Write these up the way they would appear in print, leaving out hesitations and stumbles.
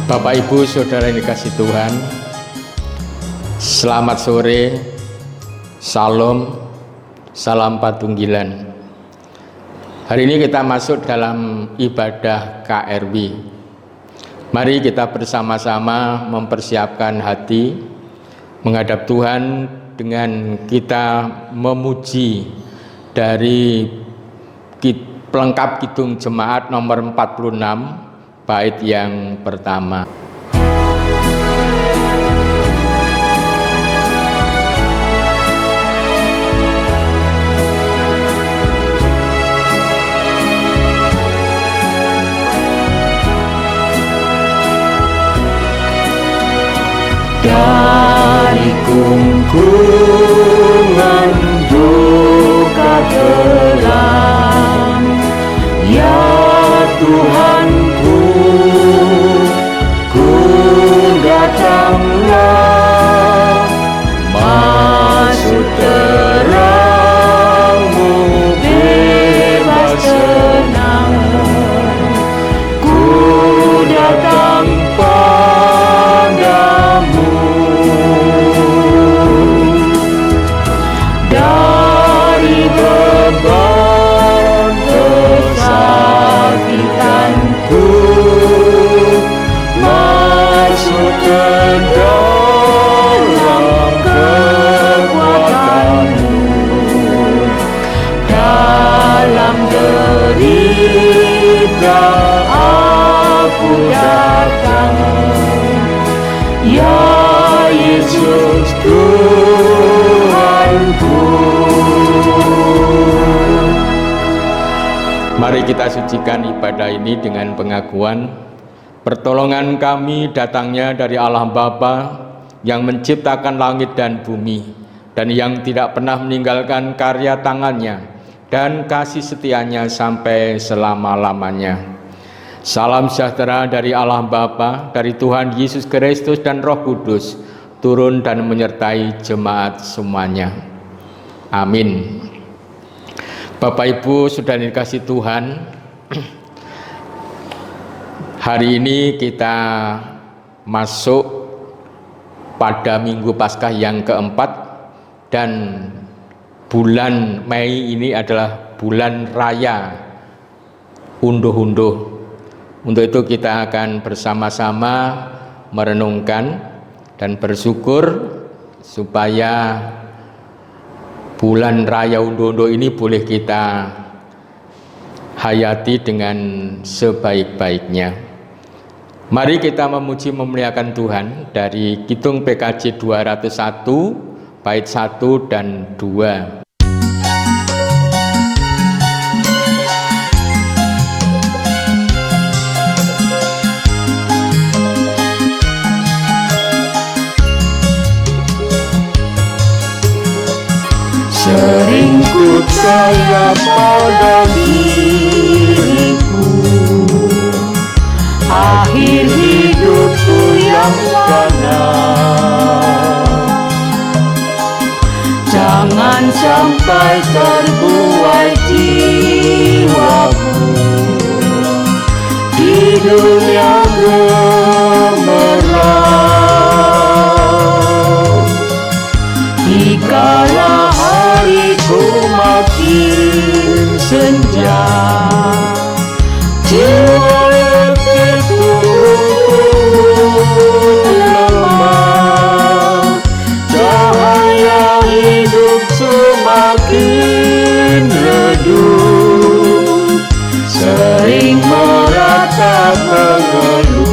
Bapak Ibu Saudara yang dikasih Tuhan, selamat sore, salam, salam patunggilan. Hari ini kita masuk dalam ibadah KRW. Mari kita bersama-sama mempersiapkan hati menghadap Tuhan dengan kita memuji dari pelengkap Kidung Jemaat nomor 46 bait yang pertama. Dari kungkungan duka kelam, ya Tuhanku, ku datanglah, masuk terang-Mu bebas tenang, ku datang padamu. Dari beban kesakitanku, masuk ke dalam kekuatan-Mu. Dalam derita aku datang, ya Yesus Tuhanku. Mari kita sucikan ibadah ini dengan pengakuan pertolongan kami datangnya dari Allah Bapa yang menciptakan langit dan bumi dan yang tidak pernah meninggalkan karya tangannya dan kasih setianya sampai selama-lamanya. Salam sejahtera dari Allah Bapa, dari Tuhan Yesus Kristus dan Roh Kudus turun dan menyertai jemaat semuanya. Amin. Bapak Ibu sudah dikasih Tuhan, hari ini kita masuk pada Minggu Paskah yang keempat dan bulan Mei ini adalah bulan raya unduh-unduh. Untuk itu kita akan bersama-sama merenungkan dan bersyukur supaya bulan raya unduh-unduh ini boleh kita hayati dengan sebaik-baiknya. Mari kita memuji memuliakan Tuhan dari Kidung PKJ 201 bait 1 dan 2. Sering ku percaya pada diriku, akhir hidupku yang fana. Jangan sampai terbuai jiwaku di dunia gemerlap. Dikala hariku makin senja, jiwa yang terturun lemah, cahaya hidup semakin redup, sering meratap mengeluh.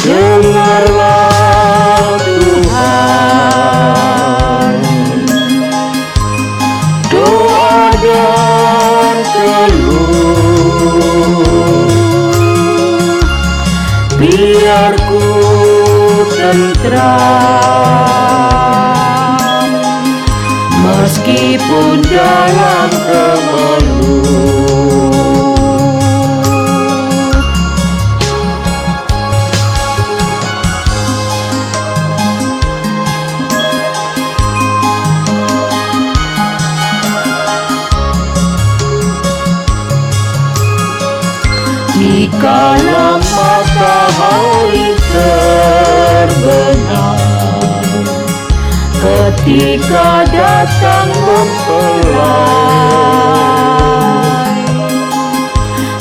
Dengarlah Tuhan, doa dan keluh, biar ku tentram meskipun dalam kemelut. Dikala matahari terbenam, ketika datang mempelai,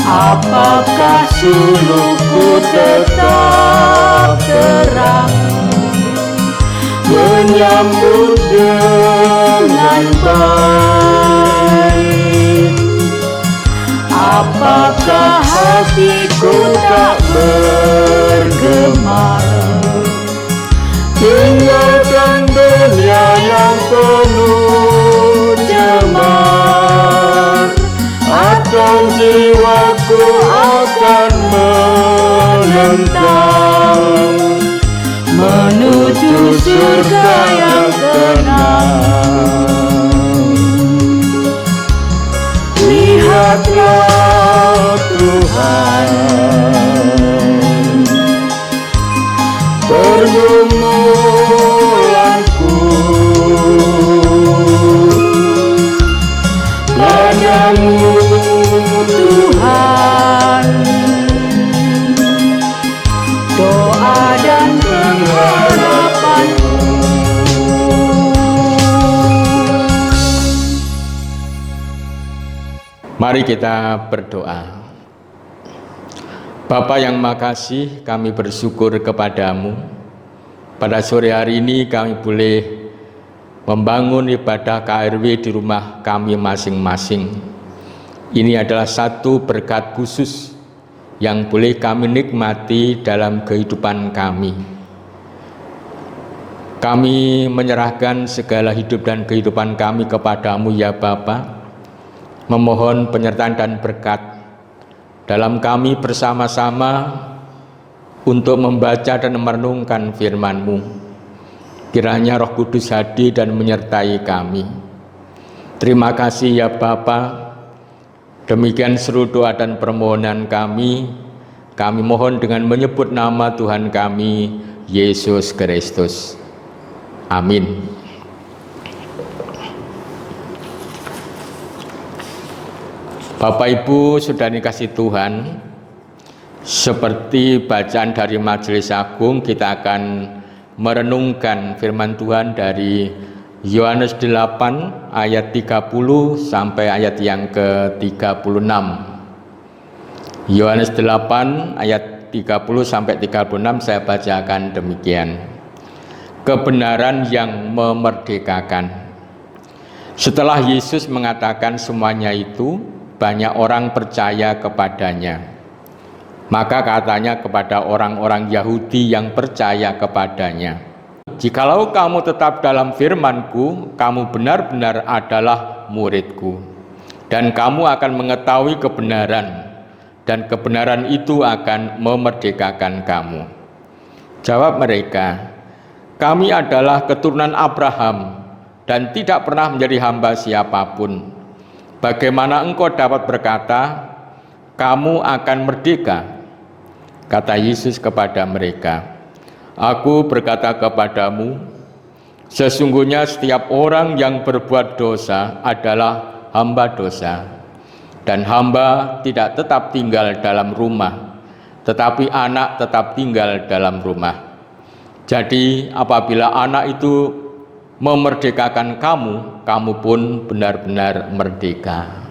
apakah sulukku tetap terang, menyambut dengan baik? Apakah hatiku tak bergema, tinggalkan dunia yang penuh cemar, atau jiwaku akan melentang menuju surga yang tenang? Lihatlah Tuhan, pergumulanku, padamu Tuhan, doa dan pengharapanku. Mari kita berdoa. Bapa yang makasih, kami bersyukur kepadamu. Pada sore hari ini kami boleh membangun ibadah KRW di rumah kami masing-masing. Ini adalah satu berkat khusus yang boleh kami nikmati dalam kehidupan kami. Kami menyerahkan segala hidup dan kehidupan kami kepadamu ya Bapa, memohon penyertaan dan berkat dalam kami bersama-sama untuk membaca dan merenungkan firman-Mu. Kiranya Roh Kudus hadir dan menyertai kami. Terima kasih ya Bapa. Demikian seluruh doa dan permohonan kami mohon dengan menyebut nama Tuhan kami, Yesus Kristus. Amin. Bapak Ibu sudah dikasih Tuhan, seperti bacaan dari Majelis Agung, kita akan merenungkan firman Tuhan dari Yohanes 8 ayat 30 sampai ayat yang ke-36. Yohanes 8 ayat 30 sampai 36 saya bacakan demikian. Kebenaran yang memerdekakan. Setelah Yesus mengatakan semuanya itu, banyak orang percaya kepadanya. Maka katanya kepada orang-orang Yahudi yang percaya kepadanya, "Jikalau kamu tetap dalam firman-Ku, kamu benar-benar adalah murid-Ku, dan kamu akan mengetahui kebenaran, dan kebenaran itu akan memerdekakan kamu." Jawab mereka, "Kami adalah keturunan Abraham dan tidak pernah menjadi hamba siapapun. Bagaimana engkau dapat berkata, kamu akan merdeka?" Kata Yesus kepada mereka, "Aku berkata kepadamu, sesungguhnya setiap orang yang berbuat dosa adalah hamba dosa. Dan hamba tidak tetap tinggal dalam rumah, tetapi anak tetap tinggal dalam rumah. Jadi apabila anak itu memerdekakan kamu, kamu pun benar-benar merdeka."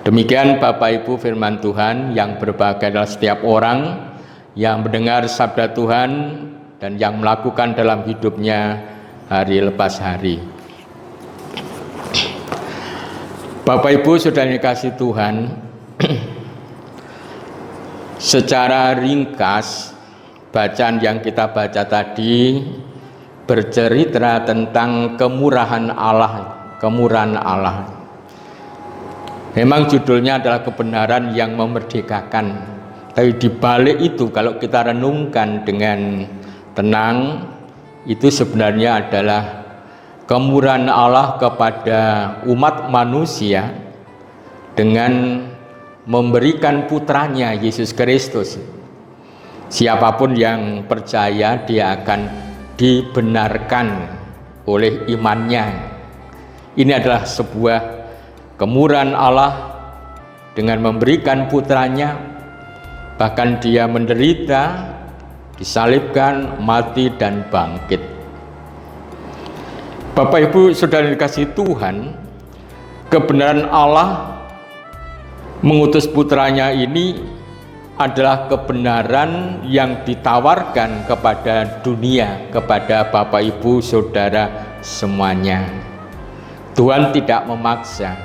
Demikian Bapak Ibu firman Tuhan yang berbahagia adalah setiap orang yang mendengar sabda Tuhan dan yang melakukan dalam hidupnya hari lepas hari. Bapak Ibu sudah dikasih Tuhan, secara ringkas bacaan yang kita baca tadi bercerita tentang kemurahan Allah. Memang judulnya adalah kebenaran yang memerdekakan. Tapi di balik itu kalau kita renungkan dengan tenang, itu sebenarnya adalah kemurahan Allah kepada umat manusia dengan memberikan putranya Yesus Kristus. Siapapun yang percaya dia akan dibenarkan oleh imannya. Ini adalah sebuah kemurahan Allah dengan memberikan putranya Bahkan dia menderita, disalibkan, mati, dan bangkit. Bapak Ibu Saudara dikasihi Tuhan, kebenaran Allah mengutus putranya ini adalah kebenaran yang ditawarkan kepada dunia, kepada Bapak Ibu Saudara semuanya. Tuhan tidak memaksa.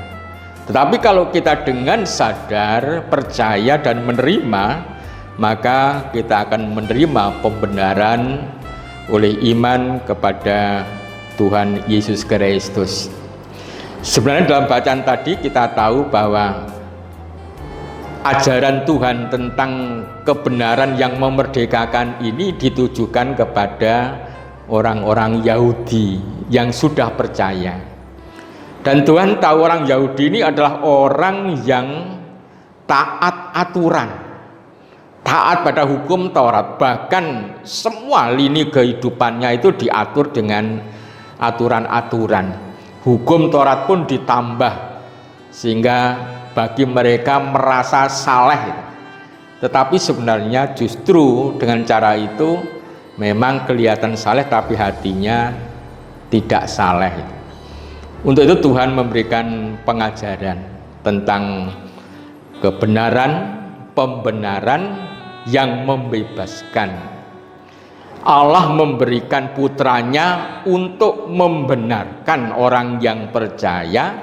Tetapi kalau kita dengan sadar, percaya, dan menerima, maka kita akan menerima pembenaran oleh iman kepada Tuhan Yesus Kristus. Sebenarnya dalam bacaan tadi kita tahu bahwa ajaran Tuhan tentang kebenaran yang memerdekakan ini ditujukan kepada orang-orang Yahudi yang sudah percaya. Dan Tuhan tahu orang Yahudi ini adalah orang yang taat aturan, taat pada hukum Taurat, bahkan semua lini kehidupannya itu diatur dengan aturan-aturan. Hukum Taurat pun ditambah sehingga bagi mereka merasa saleh. Tetapi sebenarnya justru dengan cara itu memang kelihatan saleh tapi hatinya tidak saleh. Untuk itu Tuhan memberikan pengajaran tentang kebenaran, pembenaran yang membebaskan. Allah memberikan putranya untuk membenarkan orang yang percaya,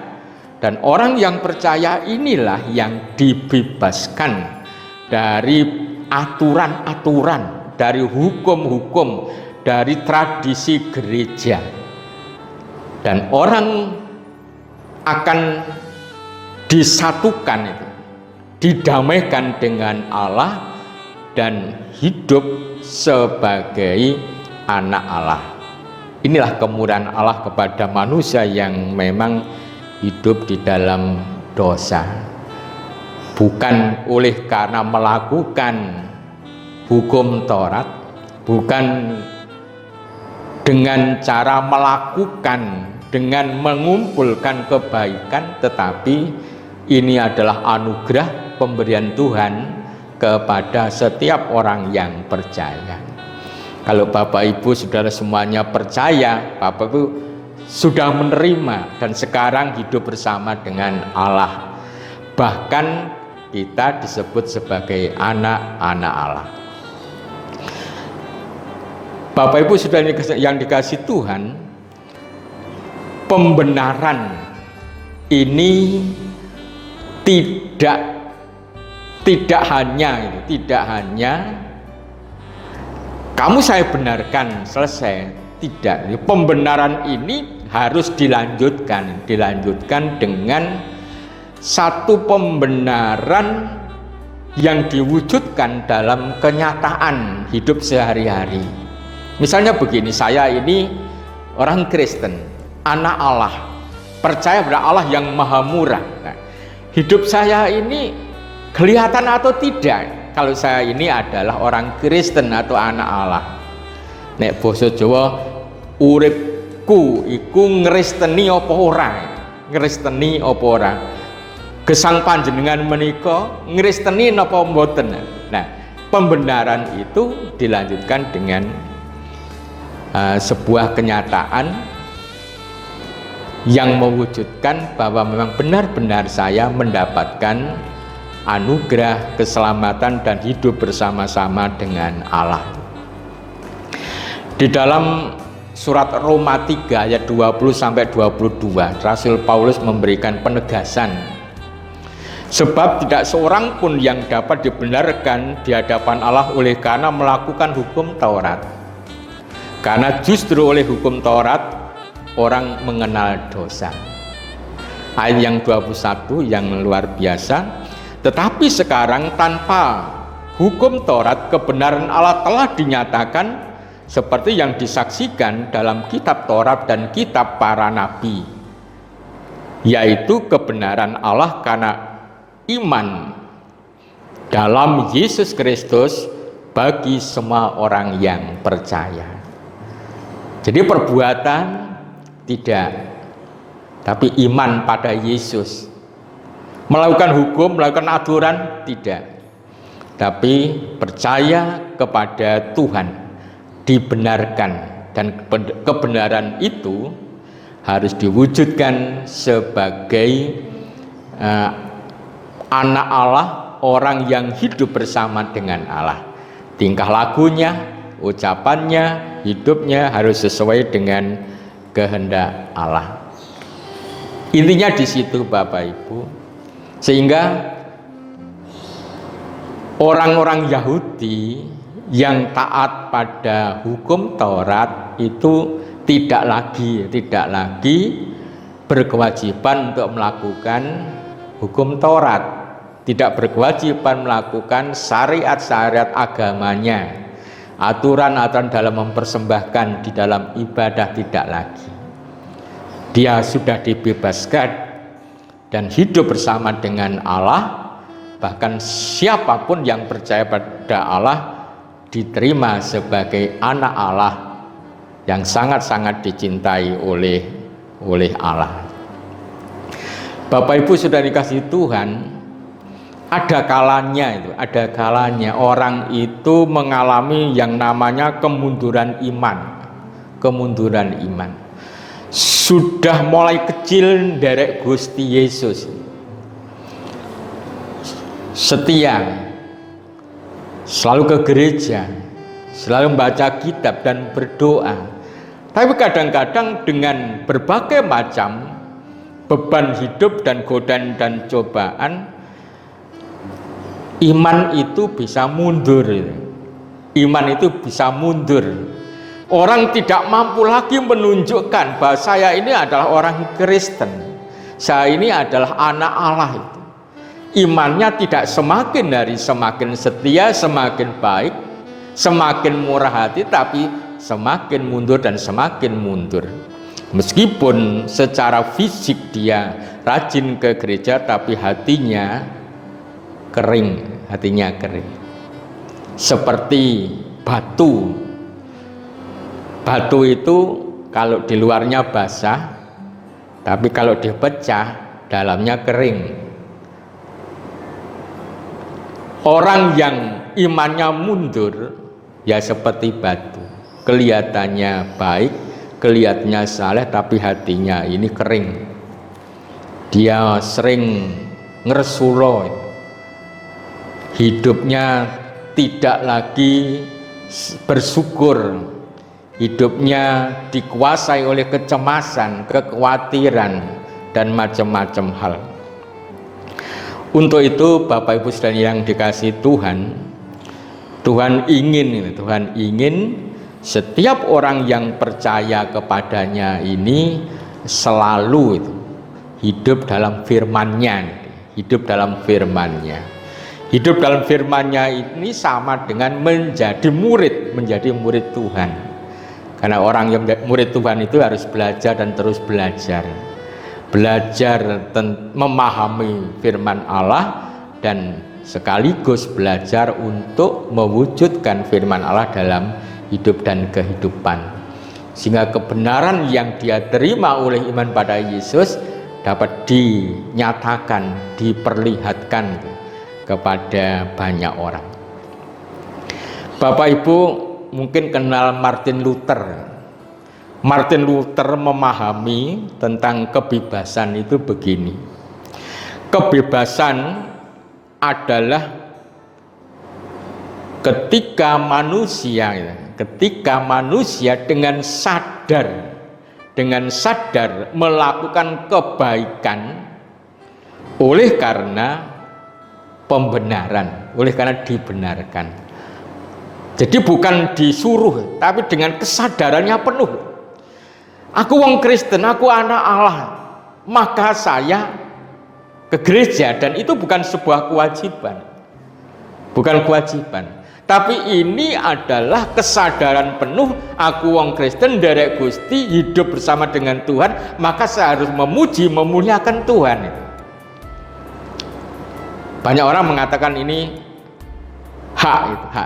dan orang yang percaya inilah yang dibebaskan dari aturan-aturan, dari hukum-hukum, dari tradisi gereja. Dan orang akan disatukan itu, didamaikan dengan Allah dan hidup sebagai anak Allah. Inilah kemurahan Allah kepada manusia yang memang hidup di dalam dosa. Bukan oleh karena melakukan hukum Taurat, bukan dengan cara melakukan, dengan mengumpulkan kebaikan, tetapi ini adalah anugerah pemberian Tuhan kepada setiap orang yang percaya. Kalau Bapak Ibu Saudara semuanya percaya, Bapak Ibu sudah menerima dan sekarang hidup bersama dengan Allah. Bahkan kita disebut sebagai anak-anak Allah. Bapak Ibu Saudara yang dikasihi Tuhan, pembenaran ini tidak hanya kamu saya benarkan selesai, tidak. Pembenaran ini harus dilanjutkan dengan satu pembenaran yang diwujudkan dalam kenyataan hidup sehari-hari. Misalnya begini, saya ini orang Kristen, anak Allah, percaya pada Allah yang maha murah. Nah, hidup saya ini kelihatan atau tidak kalau saya ini adalah orang Kristen atau anak Allah. Nek basa Jawa, uripku iku ngristeni apa ora? Ngristeni apa ora? Gesang panjenengan menika ngristeni napa mboten? Nah, pembenaran itu dilanjutkan dengan sebuah kenyataan yang mewujudkan bahwa memang benar-benar saya mendapatkan anugerah, keselamatan, dan hidup bersama-sama dengan Allah. Di dalam surat Roma 3 ayat 20-22, Rasul Paulus memberikan penegasan, sebab tidak seorang pun yang dapat dibenarkan di hadapan Allah oleh karena melakukan hukum Taurat. Karena justru oleh hukum Taurat orang mengenal dosa. Ayat yang 21 yang luar biasa. Tetapi sekarang tanpa hukum Taurat, kebenaran Allah telah dinyatakan seperti yang disaksikan dalam kitab Taurat dan kitab para nabi, yaitu kebenaran Allah karena iman dalam Yesus Kristus bagi semua orang yang percaya. Jadi perbuatan tidak, tapi iman pada Yesus. Melakukan hukum, melakukan aturan tidak, tapi percaya kepada Tuhan, dibenarkan, dan kebenaran itu harus diwujudkan sebagai anak Allah, orang yang hidup bersama dengan Allah. Tingkah lakunya, ucapannya, hidupnya harus sesuai dengan kehendak Allah. Intinya di situ Bapak Ibu. Sehingga orang-orang Yahudi yang taat pada hukum Taurat itu tidak lagi berkewajiban untuk melakukan hukum Taurat, tidak berkewajiban melakukan syariat-syariat agamanya, aturan-aturan dalam mempersembahkan di dalam ibadah, tidak lagi. Dia sudah dibebaskan dan hidup bersama dengan Allah. Bahkan siapapun yang percaya pada Allah diterima sebagai anak Allah yang sangat-sangat dicintai oleh Allah. Bapak Ibu sudah dikasih Tuhan, ada kalanya orang itu mengalami yang namanya kemunduran iman. Sudah mulai kecil nderek Gusti Yesus, setia, selalu ke gereja, selalu membaca kitab dan berdoa. Tapi kadang-kadang dengan berbagai macam beban hidup dan godaan dan cobaan, iman itu bisa mundur. Orang tidak mampu lagi menunjukkan bahwa saya ini adalah orang Kristen, saya ini adalah anak Allah. Imannya tidak semakin hari semakin setia, semakin baik, semakin murah hati, tapi semakin mundur dan semakin mundur. Meskipun secara fisik dia rajin ke gereja, tapi hatinya kering. Seperti batu. Batu itu kalau di luarnya basah, tapi kalau dipecah dalamnya kering. Orang yang imannya mundur ya seperti batu, kelihatannya baik, kelihatannya saleh, tapi hatinya ini kering. Dia sering ngersulo, hidupnya tidak lagi bersyukur, hidupnya dikuasai oleh kecemasan, kekhawatiran, dan macam-macam hal. Untuk itu Bapak Ibu sekalian yang dikasihi Tuhan, Tuhan ingin setiap orang yang percaya kepadanya ini selalu hidup dalam firman-Nya. Hidup dalam firman-Nya ini sama dengan menjadi murid Tuhan. Karena orang yang murid Tuhan itu harus belajar dan terus belajar memahami firman Allah, dan sekaligus belajar untuk mewujudkan firman Allah dalam hidup dan kehidupan, sehingga kebenaran yang dia terima oleh iman pada Yesus dapat dinyatakan, diperlihatkan kepada banyak orang. Bapak Ibu mungkin kenal Martin Luther. Martin Luther memahami tentang kebebasan itu begini. Kebebasan adalah ketika manusia dengan sadar melakukan kebaikan oleh karena pembenaran, oleh karena dibenarkan. Jadi bukan disuruh, tapi dengan kesadarannya penuh. Aku wong Kristen, aku anak Allah, maka saya ke gereja, dan itu bukan sebuah kewajiban. Tapi ini adalah kesadaran penuh, aku wong Kristen, nderek Gusti, hidup bersama dengan Tuhan, maka saya harus memuji, memuliakan Tuhan. Banyak orang mengatakan ini hak,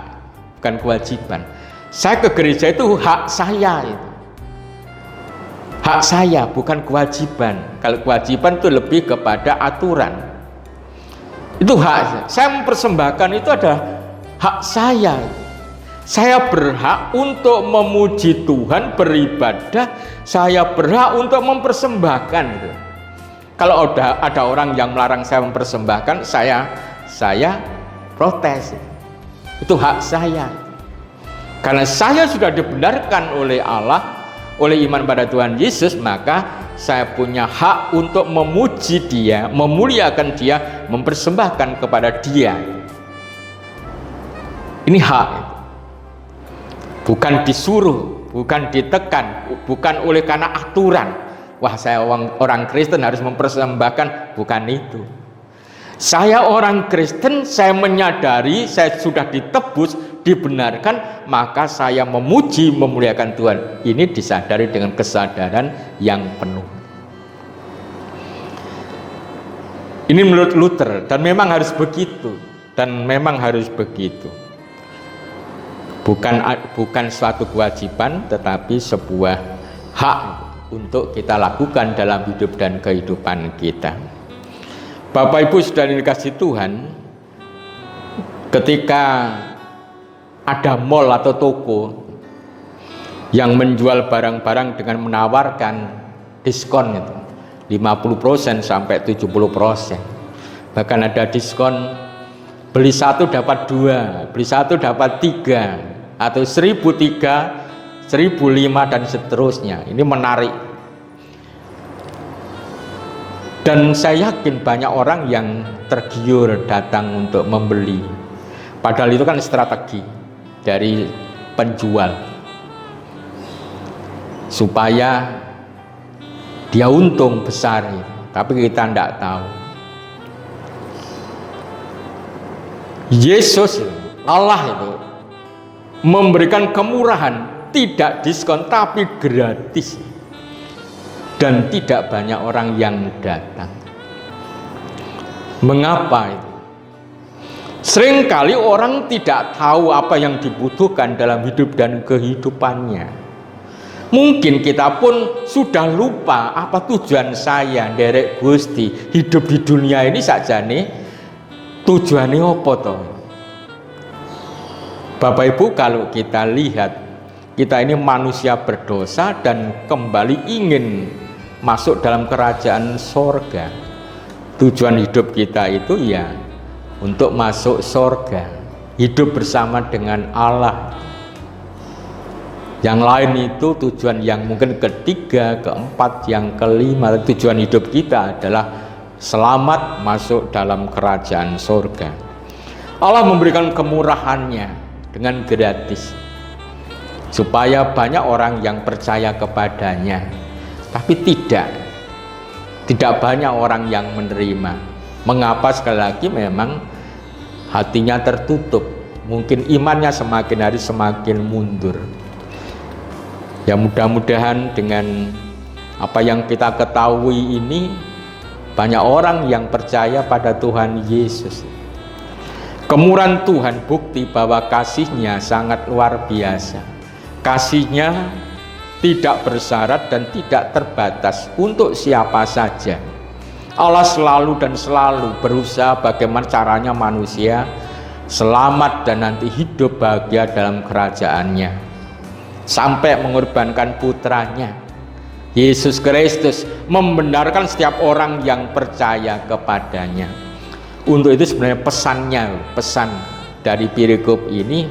bukan kewajiban. Saya ke gereja itu hak saya, hak saya, bukan kewajiban. Kalau kewajiban itu lebih kepada aturan. Itu hak saya mempersembahkan, itu adalah hak saya. Saya berhak untuk memuji Tuhan, beribadah. Saya berhak untuk mempersembahkan. Kalau ada orang yang melarang saya mempersembahkan, saya protes. Itu hak saya. Karena saya sudah dibenarkan oleh Allah, oleh iman pada Tuhan Yesus, maka saya punya hak untuk memuji Dia, memuliakan Dia, mempersembahkan kepada Dia. Ini hak. Bukan disuruh, bukan ditekan, bukan oleh karena aturan. Wah, saya orang Kristen harus mempersembahkan, bukan itu. Saya orang Kristen, saya menyadari saya sudah ditebus, dibenarkan, maka saya memuji, memuliakan Tuhan. Ini disadari dengan kesadaran yang penuh. Ini menurut Luther, dan memang harus begitu, bukan suatu kewajiban, tetapi sebuah hak untuk kita lakukan dalam hidup dan kehidupan kita. Bapak Ibu sudah dikasih Tuhan, ketika ada mall atau toko yang menjual barang-barang dengan menawarkan diskon itu 50% sampai 70%, bahkan ada diskon beli satu dapat dua, beli satu dapat tiga, atau 1.003, 1.005 dan seterusnya. Ini menarik, dan saya yakin banyak orang yang tergiur datang untuk membeli. Padahal itu kan strategi dari penjual supaya dia untung besar, tapi kita tidak tahu. Yesus, Allah itu memberikan kemurahan, tidak diskon tapi gratis, dan tidak banyak orang yang datang. Mengapa itu? Seringkali orang tidak tahu apa yang dibutuhkan dalam hidup dan kehidupannya. Mungkin kita pun sudah lupa apa tujuan saya nderek Gusti, hidup di dunia ini saja nih, tujuannya apa toh? Bapak Ibu, kalau kita lihat, kita ini manusia berdosa dan kembali ingin masuk dalam kerajaan sorga. Tujuan hidup kita itu ya untuk masuk sorga, hidup bersama dengan Allah. Yang lain itu tujuan yang mungkin ketiga, keempat, yang kelima. Tujuan hidup kita adalah selamat masuk dalam kerajaan sorga. Allah memberikan kemurahannya dengan gratis, supaya banyak orang yang percaya kepadanya. Tapi tidak banyak orang yang menerima. Mengapa? Sekali lagi memang hatinya tertutup. Mungkin imannya semakin hari semakin mundur. Ya, mudah-mudahan dengan apa yang kita ketahui ini, banyak orang yang percaya pada Tuhan Yesus. Kemurahan Tuhan bukti bahwa kasih-Nya sangat luar biasa. Kasih-Nya tidak bersyarat dan tidak terbatas untuk siapa saja. Allah selalu dan selalu berusaha bagaimana caranya manusia selamat dan nanti hidup bahagia dalam kerajaan-Nya, sampai mengorbankan putranya Yesus Kristus, membenarkan setiap orang yang percaya kepadanya. Untuk itu sebenarnya pesan dari perikop ini,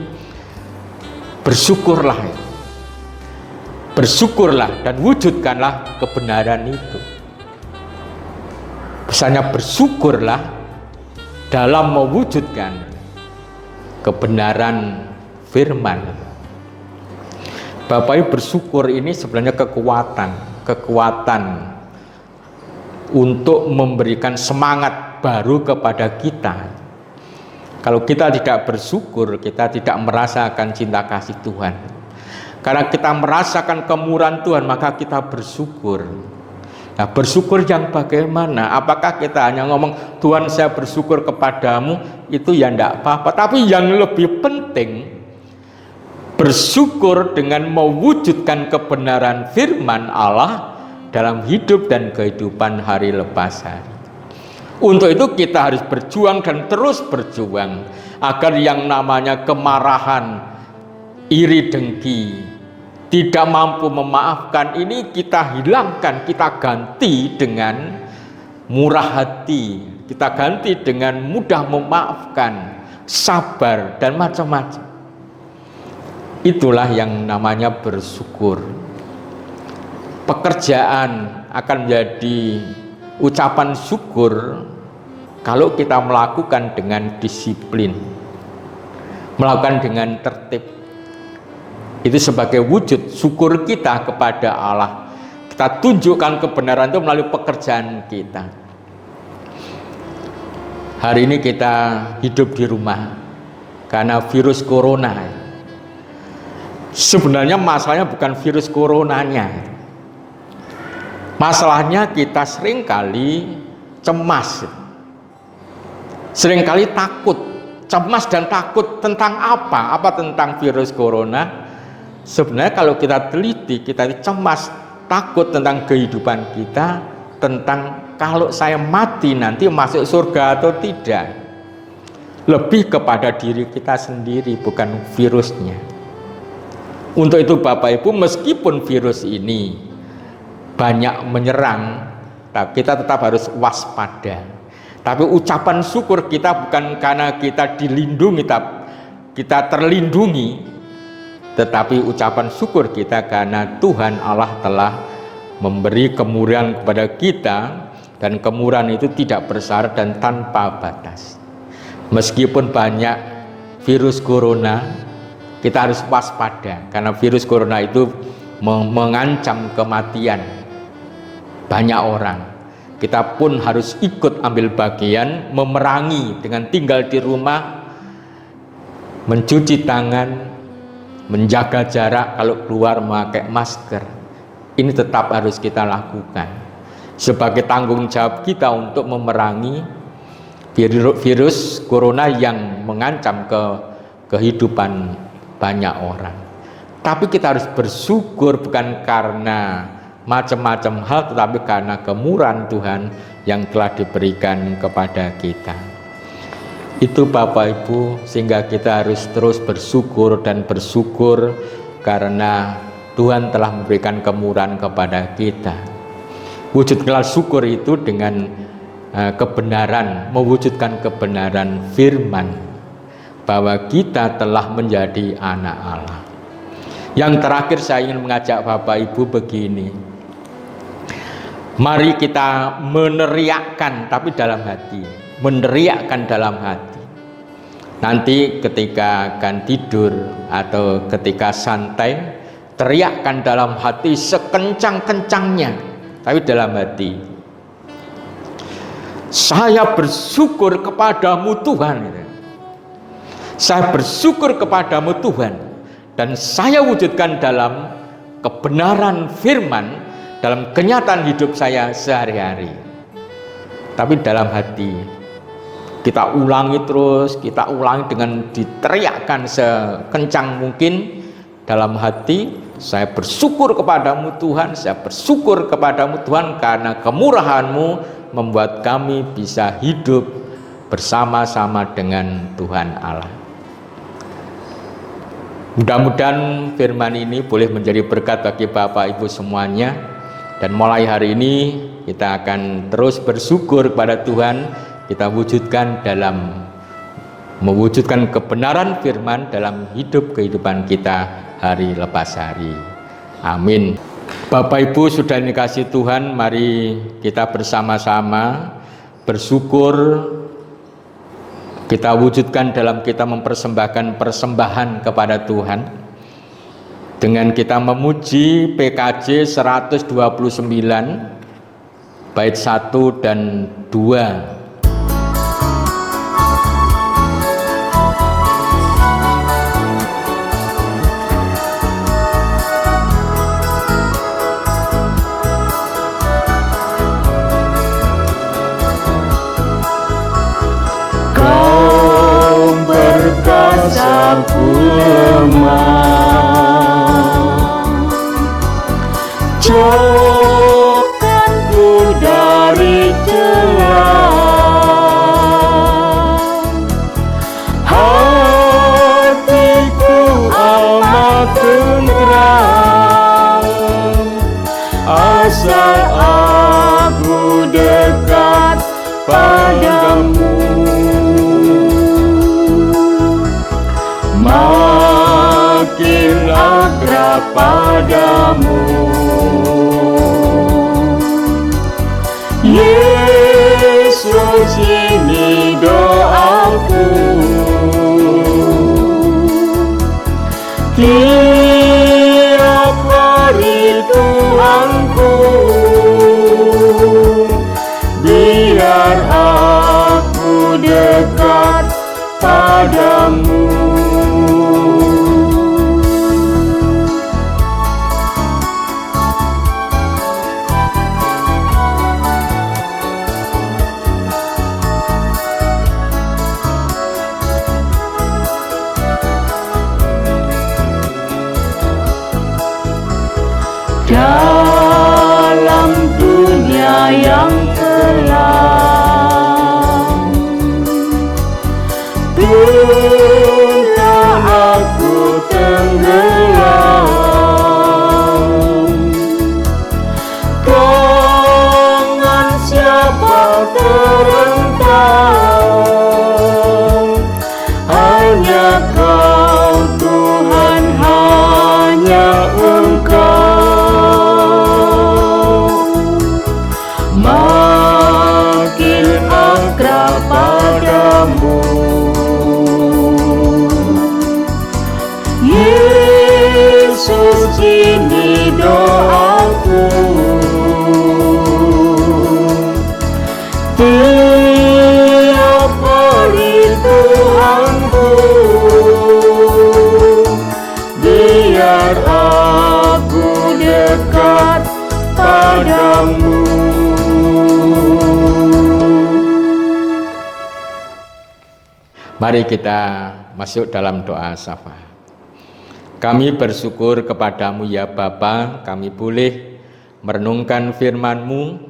bersyukurlah dan wujudkanlah kebenaran itu. Pesannya bersyukurlah dalam mewujudkan kebenaran firman. Bapak Ibu, bersyukur ini sebenarnya kekuatan untuk memberikan semangat baru kepada kita. Kalau kita tidak bersyukur, kita tidak merasakan cinta kasih Tuhan. Karena kita merasakan kemurahan Tuhan, maka kita bersyukur. Nah, bersyukur yang bagaimana? Apakah kita hanya ngomong, Tuhan saya bersyukur kepadamu, itu ya enggak apa-apa. Tapi yang lebih penting, bersyukur dengan mewujudkan kebenaran firman Allah dalam hidup dan kehidupan hari lepas hari. Untuk itu kita harus berjuang dan terus berjuang agar yang namanya kemarahan, iri dengki, tidak mampu memaafkan ini kita hilangkan, kita ganti dengan murah hati, kita ganti dengan mudah memaafkan, sabar dan macam-macam. Itulah yang namanya bersyukur. Pekerjaan akan menjadi ucapan syukur kalau kita melakukan dengan disiplin, melakukan dengan tertib. Itu sebagai wujud syukur kita kepada Allah. Kita tunjukkan kebenaran itu melalui pekerjaan kita. Hari ini kita hidup di rumah karena virus corona. Sebenarnya masalahnya bukan virus coronanya. Masalahnya kita seringkali cemas, seringkali takut, cemas dan takut tentang apa? Apa tentang virus corona? Sebenarnya kalau kita teliti, kita cemas, takut tentang kehidupan kita, tentang kalau saya mati nanti masuk surga atau tidak. Lebih kepada diri kita sendiri, bukan virusnya. Untuk itu Bapak Ibu, meskipun virus ini banyak menyerang, kita tetap harus waspada. Tapi ucapan syukur kita bukan karena kita dilindungi, kita terlindungi, tetapi ucapan syukur kita karena Tuhan Allah telah memberi kemurahan kepada kita, dan kemurahan itu tidak bersyarat dan tanpa batas. Meskipun banyak virus corona, kita harus waspada karena virus corona itu mengancam kematian banyak orang. Kita pun harus ikut ambil bagian memerangi dengan tinggal di rumah, mencuci tangan, menjaga jarak, kalau keluar memakai masker. Ini tetap harus kita lakukan sebagai tanggung jawab kita untuk memerangi virus corona yang mengancam kehidupan banyak orang. Tapi kita harus bersyukur bukan karena macam-macam hal, tetapi karena kemurahan Tuhan yang telah diberikan kepada kita. Itu Bapak Ibu, sehingga kita harus terus bersyukur dan bersyukur karena Tuhan telah memberikan kemurahan kepada kita. Wujudkanlah syukur itu dengan kebenaran, mewujudkan kebenaran firman bahwa kita telah menjadi anak Allah. Yang terakhir saya ingin mengajak Bapak Ibu begini. Mari kita meneriakkan, tapi dalam hati, meneriakkan dalam hati. Nanti ketika akan tidur atau ketika santai, teriakkan dalam hati sekencang-kencangnya, tapi dalam hati. Saya bersyukur kepadamu Tuhan. Saya bersyukur kepadamu Tuhan, dan saya wujudkan dalam kebenaran firman, dalam kenyataan hidup saya sehari-hari. Tapi dalam hati kita ulangi terus, kita ulangi dengan diteriakkan sekencang mungkin dalam hati. Saya bersyukur kepadamu Tuhan, saya bersyukur kepadamu Tuhan karena kemurahan-Mu membuat kami bisa hidup bersama-sama dengan Tuhan Allah. Mudah-mudahan firman ini boleh menjadi berkat bagi Bapak Ibu semuanya. Dan mulai hari ini kita akan terus bersyukur kepada Tuhan. Kita wujudkan dalam mewujudkan kebenaran firman dalam kehidupan kita hari lepas hari. Amin. Bapak Ibu sudah dikasih Tuhan, mari kita bersama-sama bersyukur. Kita wujudkan dalam kita mempersembahkan persembahan kepada Tuhan. Dengan kita memuji PKJ 129 bait 1 dan 2. Kau berkasa jauhkanku dari celah. kepadamu. Yesus, ini doaku. Tiap hari Tuhanku, biar aku dekat padamu. Dalam dunia yang kelam, bila aku tenggelam, tangan siapa terentang? Hanya Kau Tuhan, hanya Engkau. Makin akrab padamu, Yesus, ini doaku. Tiap hari Tuhanku, biar aku dekat padamu. Mari kita masuk dalam doa syafaat. Kami bersyukur kepadamu ya Bapa, kami boleh merenungkan firman-Mu,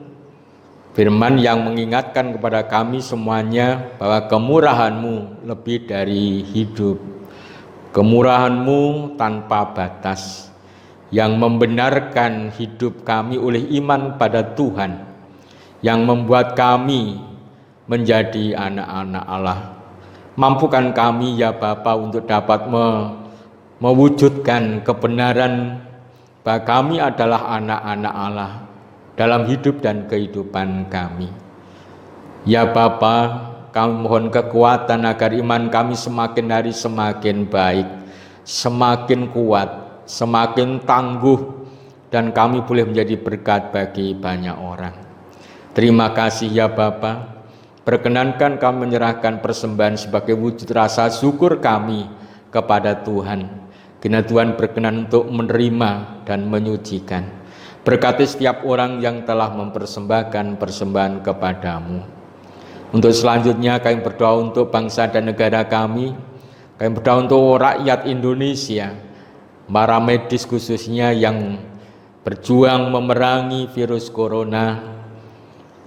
firman yang mengingatkan kepada kami semuanya bahwa kemurahan-Mu lebih dari hidup. Kemurahan-Mu tanpa batas, yang membenarkan hidup kami oleh iman pada Tuhan, yang membuat kami menjadi anak-anak Allah. Mampukan kami ya Bapa untuk dapat mewujudkan kebenaran bahwa kami adalah anak-anak Allah dalam hidup dan kehidupan kami. Ya Bapa, kami mohon kekuatan agar iman kami semakin hari semakin baik, semakin kuat, semakin tangguh, dan kami boleh menjadi berkat bagi banyak orang. Terima kasih ya Bapa. Perkenankan kami menyerahkan persembahan sebagai wujud rasa syukur kami kepada Tuhan. Kiranya Tuhan berkenan untuk menerima dan menyucikan. Berkati setiap orang yang telah mempersembahkan persembahan kepadamu. Untuk selanjutnya kami berdoa untuk bangsa dan negara kami. Kami berdoa untuk rakyat Indonesia, para medis khususnya yang berjuang memerangi virus corona.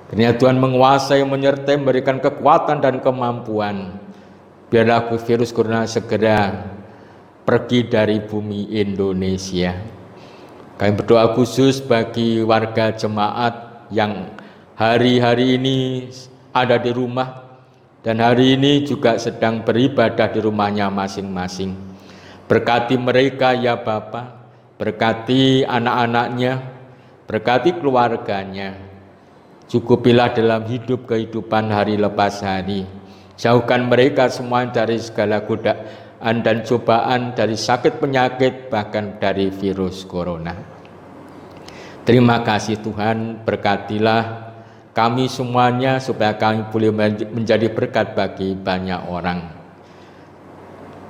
Kiranya Tuhan menguasai, menyertai, memberikan kekuatan dan kemampuan. Biarlah virus corona segera pergi dari bumi Indonesia. Kami berdoa khusus bagi warga jemaat yang hari-hari ini ada di rumah dan hari ini juga sedang beribadah di rumahnya masing-masing. Berkati mereka ya Bapa, berkati anak-anaknya, berkati keluarganya. Cukupilah dalam hidup kehidupan hari lepas hari. Jauhkan mereka semua dari segala godaan dan cobaan, dari sakit penyakit, bahkan dari virus corona. Terima kasih Tuhan, berkatilah kami semuanya supaya kami boleh menjadi berkat bagi banyak orang.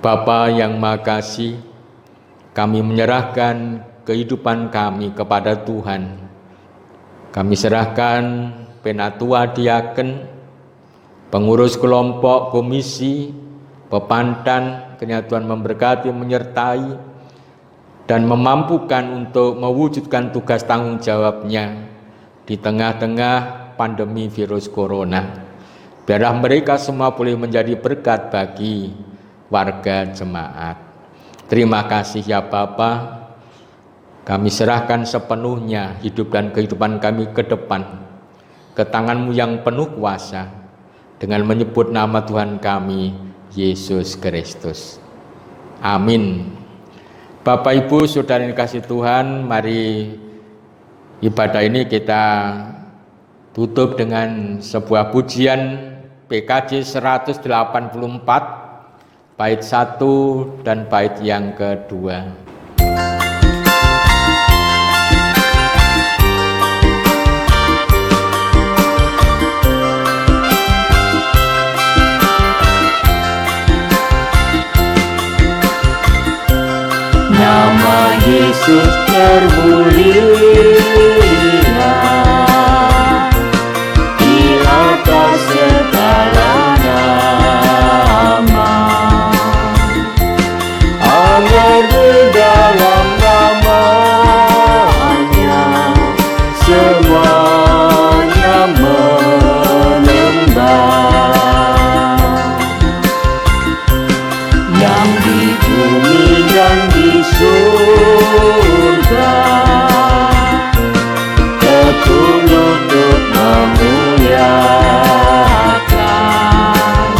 Bapa yang Maha Kasih, kami menyerahkan kehidupan kami kepada Tuhan. Kami serahkan penatua diaken, pengurus kelompok, komisi, pepantan, kiranya Tuhan memberkati, menyertai, dan memampukan untuk mewujudkan tugas tanggung jawabnya di tengah-tengah pandemi virus corona. Biarlah mereka semua boleh menjadi berkat bagi warga jemaat. Terima kasih ya Bapa. Kami serahkan sepenuhnya hidup dan kehidupan kami ke depan, ke tangan-Mu yang penuh kuasa, dengan menyebut nama Tuhan kami, Yesus Kristus. Amin. Bapak Ibu Saudara yang dikasihi Tuhan, mari ibadah ini kita tutup dengan sebuah pujian PKJ 184 bait 1 dan bait yang kedua. Nama Yesus termulia di atas segala nama. Agar di dalam namanya semuanya menyembah. Yang di bumi dan di surga tekun lutut memuliakan,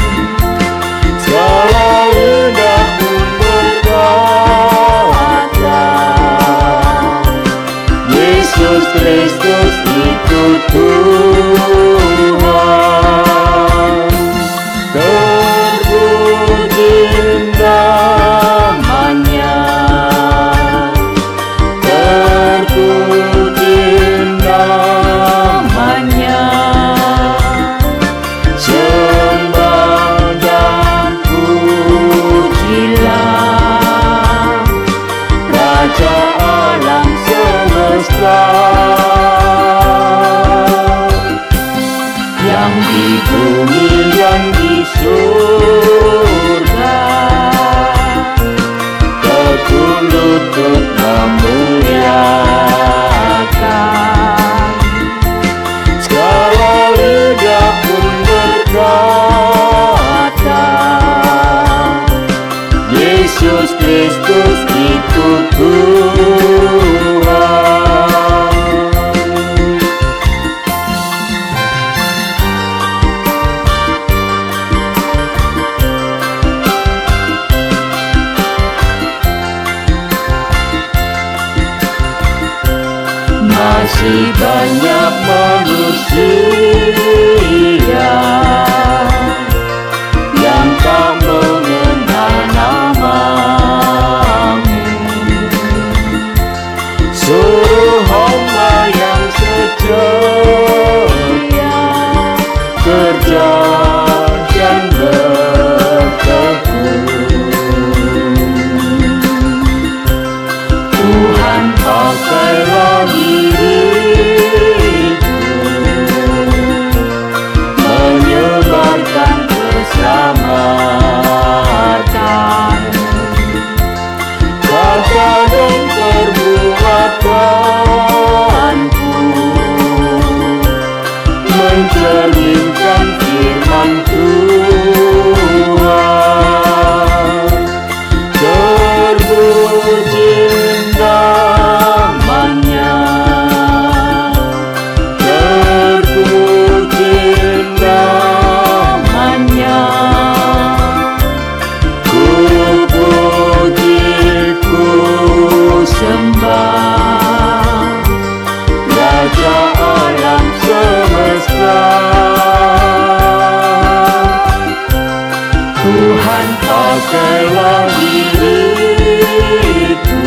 segala lidah pun berkata, Yesus Kristus itu Tuhan. Terpuji namanya, terpuji namanya, sembah dan pujilah Raja alam semesta. Yang di bumi dan di surga tekun lutut memuliakan, segala lidah pun berkata, Yesus Kristus itu Tuhan. Masih banyak manusia yang tak mengenal namamu. Suruh hamba yang setia kerja dan bertekun. Tuhan pakailah diriku menyebarkan keselamatan, kata dan perbuatanku mencerminkan firman Tuhan. Terpuji namanya, terpuji namanya, ku puji ku sembah Raja alam semesta. Tuhan pakailah diriku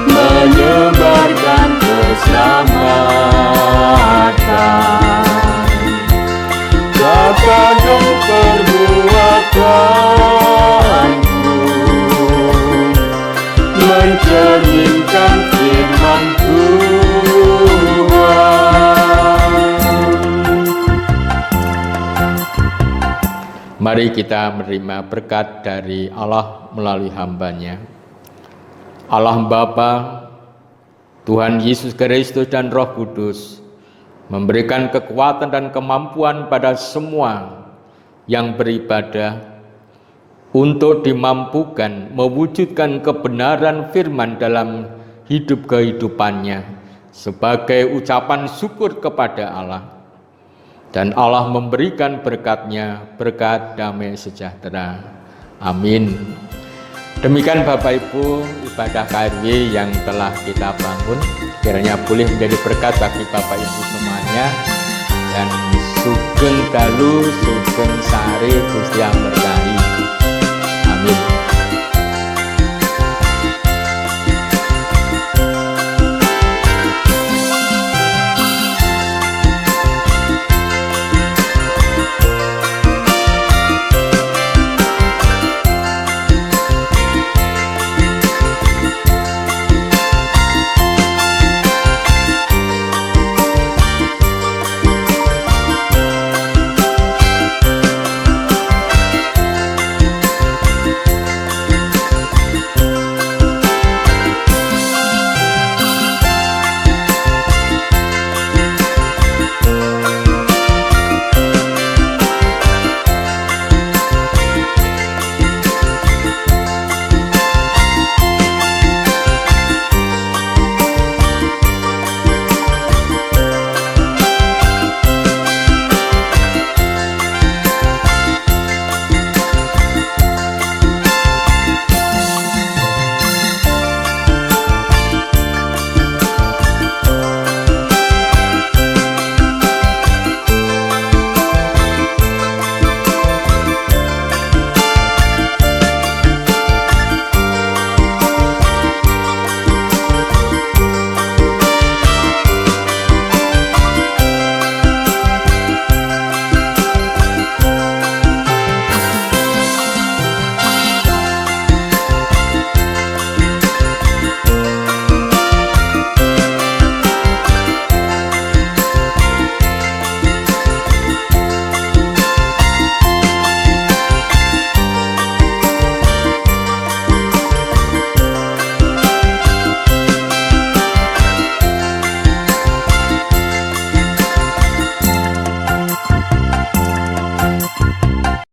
menyebarkan keselamatan, kata dan perbuatanku mencerminkan firman Tuhan. Mari kita menerima berkat dari Allah melalui hamba-Nya. Allah Bapa, Tuhan Yesus Kristus dan Roh Kudus memberikan kekuatan dan kemampuan pada semua yang beribadah untuk dimampukan mewujudkan kebenaran firman dalam hidup kehidupannya sebagai ucapan syukur kepada Allah. Dan Allah memberikan berkat-Nya, berkat damai sejahtera. Amin. Demikian Bapak Ibu ibadah KRW yang telah kita bangun, kiranya boleh menjadi berkat bagi Bapak Ibu semuanya, dan sugeng dalu sugeng sari Gusti yang berkahi.